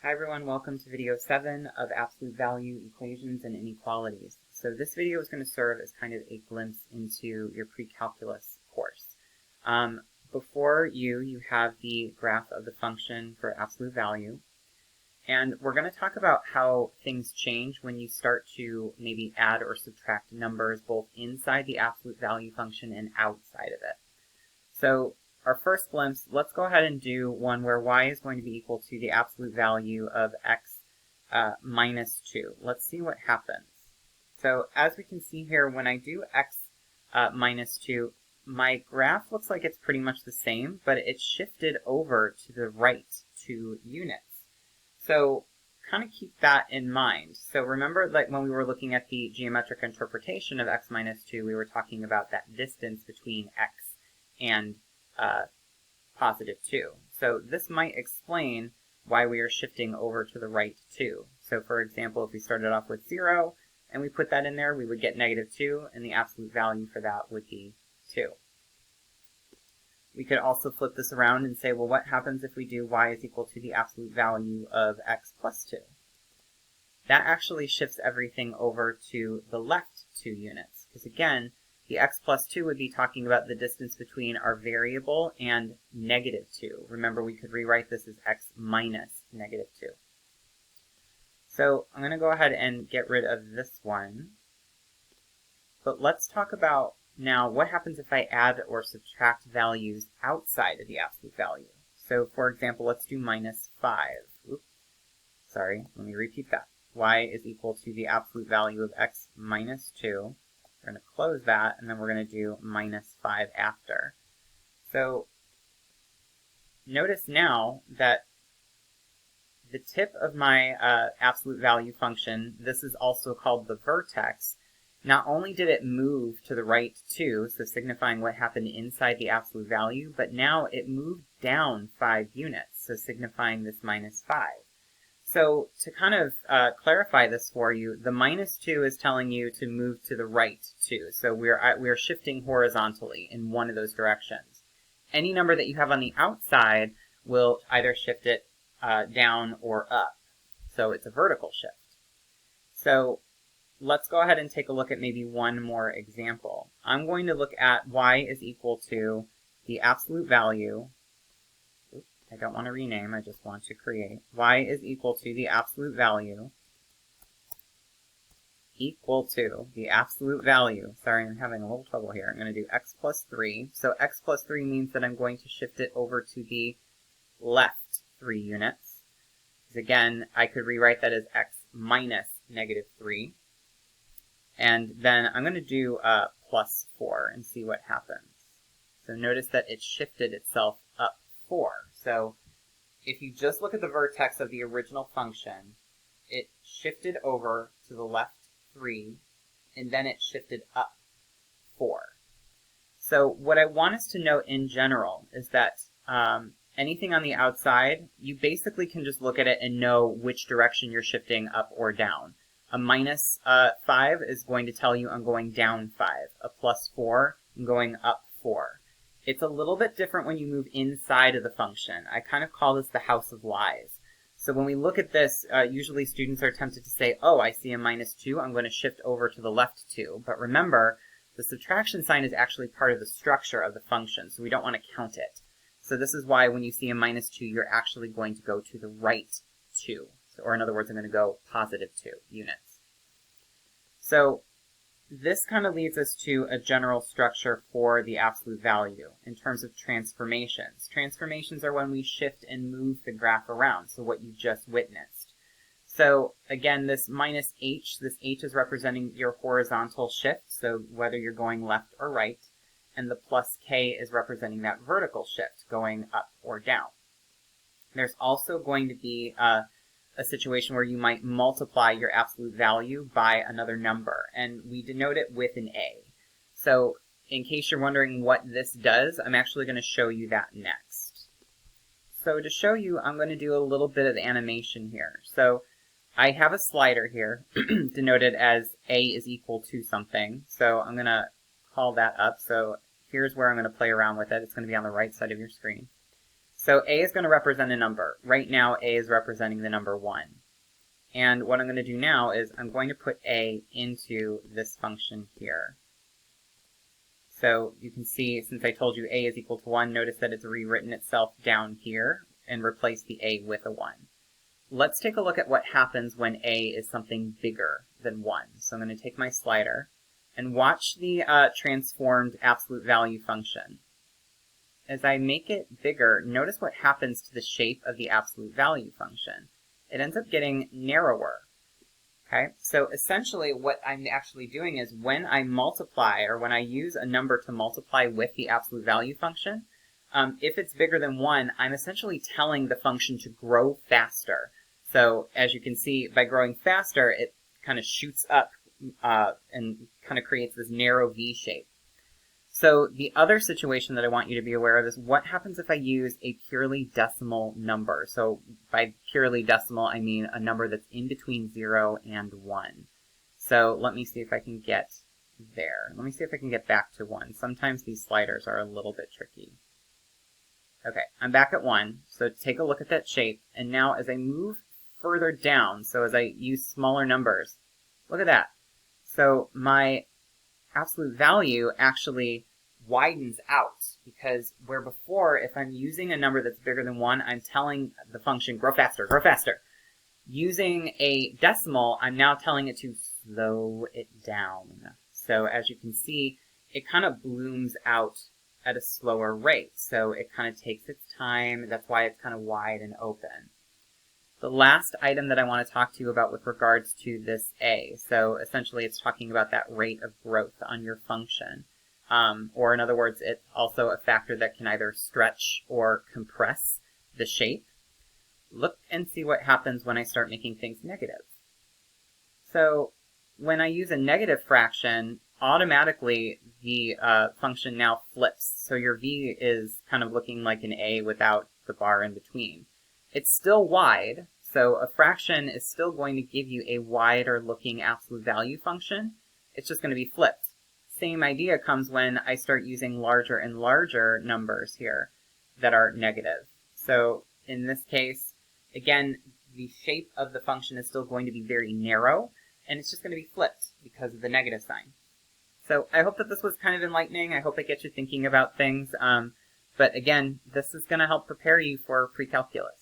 Hi everyone, welcome to video 7 of absolute value equations and inequalities. So this video is going to serve as kind of a glimpse into your pre-calculus course. Before you have the graph of the function for absolute value, and we're going to talk about how things change when you start to maybe add or subtract numbers both inside the absolute value function and outside of it. So our first glimpse, let's go ahead and do one where y is going to be equal to the absolute value of x minus 2. Let's see what happens. So as we can see here, when I do x minus 2, my graph looks like it's pretty much the same, but it's shifted over to the right 2 units. So kind of keep that in mind. So remember, like when we were looking at the geometric interpretation of x minus 2, we were talking about that distance between x and positive 2. So this might explain why we are shifting over to the right 2. So for example, if we started off with 0 and we put that in there, we would get negative 2, and the absolute value for that would be 2. We could also flip this around and say, well, what happens if we do y is equal to the absolute value of x plus 2? That actually shifts everything over to the left 2 units, because again, the x plus 2 would be talking about the distance between our variable and negative 2. Remember, we could rewrite this as x minus negative 2. So I'm going to go ahead and get rid of this one. But let's talk about now what happens if I add or subtract values outside of the absolute value. So for example, let's do minus 5. Oops. Sorry, let me repeat that. Y is equal to the absolute value of x minus 2. We're going to close that, and then we're going to do minus 5 after. So notice now that the tip of my absolute value function, this is also called the vertex, not only did it move to the right 2, so signifying what happened inside the absolute value, but now it moved down 5 units, so signifying this minus 5. So to kind of clarify this for you, the minus 2 is telling you to move to the right 2. So we're shifting horizontally in one of those directions. Any number that you have on the outside will either shift it down or up. So it's a vertical shift. So let's go ahead and take a look at maybe one more example. I'm going to look at y is equal to the absolute value. I don't want to rename, I just want to create. Y is equal to the absolute value equal to the absolute value. Sorry, I'm having a little trouble here. I'm going to do x plus 3. So x plus 3 means that I'm going to shift it over to the left 3 units. Because again, I could rewrite that as x minus negative 3. And then I'm going to do plus 4 and see what happens. So notice that it shifted itself up 4. So if you just look at the vertex of the original function, it shifted over to the left 3, and then it shifted up 4. So what I want us to note in general is that anything on the outside, you basically can just look at it and know which direction you're shifting up or down. A minus 5 is going to tell you I'm going down 5. A plus 4, I'm going up 4. It's a little bit different when you move inside of the function. I kind of call this the house of lies. So when we look at this, usually students are tempted to say, oh, I see a minus 2, I'm going to shift over to the left 2. But remember, the subtraction sign is actually part of the structure of the function, so we don't want to count it. So this is why when you see a minus 2, you're actually going to go to the right 2. So, or in other words, I'm going to go positive 2 units. So this kind of leads us to a general structure for the absolute value in terms of transformations. Transformations are when we shift and move the graph around, so what you just witnessed. So again, this minus h, this h is representing your horizontal shift, so whether you're going left or right, and the plus k is representing that vertical shift, going up or down. There's also going to be a situation where you might multiply your absolute value by another number, and we denote it with an a. So in case you're wondering what this does, I'm actually going to show you that next. So to show you, I'm going to do a little bit of animation here. So I have a slider here denoted as a is equal to something. So I'm going to call that up. So here's where I'm going to play around with it. It's going to be on the right side of your screen. So a is going to represent a number. Right now, a is representing the number 1. And what I'm going to do now is I'm going to put a into this function here. So you can see, since I told you a is equal to 1, notice that it's rewritten itself down here and replaced the a with a 1. Let's take a look at what happens when a is something bigger than 1. So I'm going to take my slider and watch the transformed absolute value function. As I make it bigger, notice what happens to the shape of the absolute value function. It ends up getting narrower. Okay, so essentially what I'm actually doing is when I multiply, or when I use a number to multiply with the absolute value function, if it's bigger than 1, I'm essentially telling the function to grow faster. So as you can see, by growing faster, it kind of shoots up and kind of creates this narrow V shape. So the other situation that I want you to be aware of is what happens if I use a purely decimal number. So by purely decimal, I mean a number that's in between 0 and 1. So let me see if I can get there. Let me see if I can get back to 1. Sometimes these sliders are a little bit tricky. Okay, I'm back at 1. So take a look at that shape. And now as I move further down, so as I use smaller numbers, look at that. So my absolute value actually widens out, because where before, if I'm using a number that's bigger than 1, I'm telling the function, grow faster, grow faster. Using a decimal, I'm now telling it to slow it down. So as you can see, it kind of blooms out at a slower rate. So it kind of takes its time. That's why it's kind of wide and open. The last item that I want to talk to you about with regards to this a, so essentially it's talking about that rate of growth on your function. Or in other words, it's also a factor that can either stretch or compress the shape. Look and see what happens when I start making things negative. So when I use a negative fraction, automatically the function now flips. So your v is kind of looking like an a without the bar in between. It's still wide, so a fraction is still going to give you a wider looking absolute value function. It's just going to be flipped. Same idea comes when I start using larger and larger numbers here that are negative. So in this case, again, the shape of the function is still going to be very narrow, and it's just going to be flipped because of the negative sign. So I hope that this was kind of enlightening. I hope it gets you thinking about things. But again, this is going to help prepare you for pre-calculus.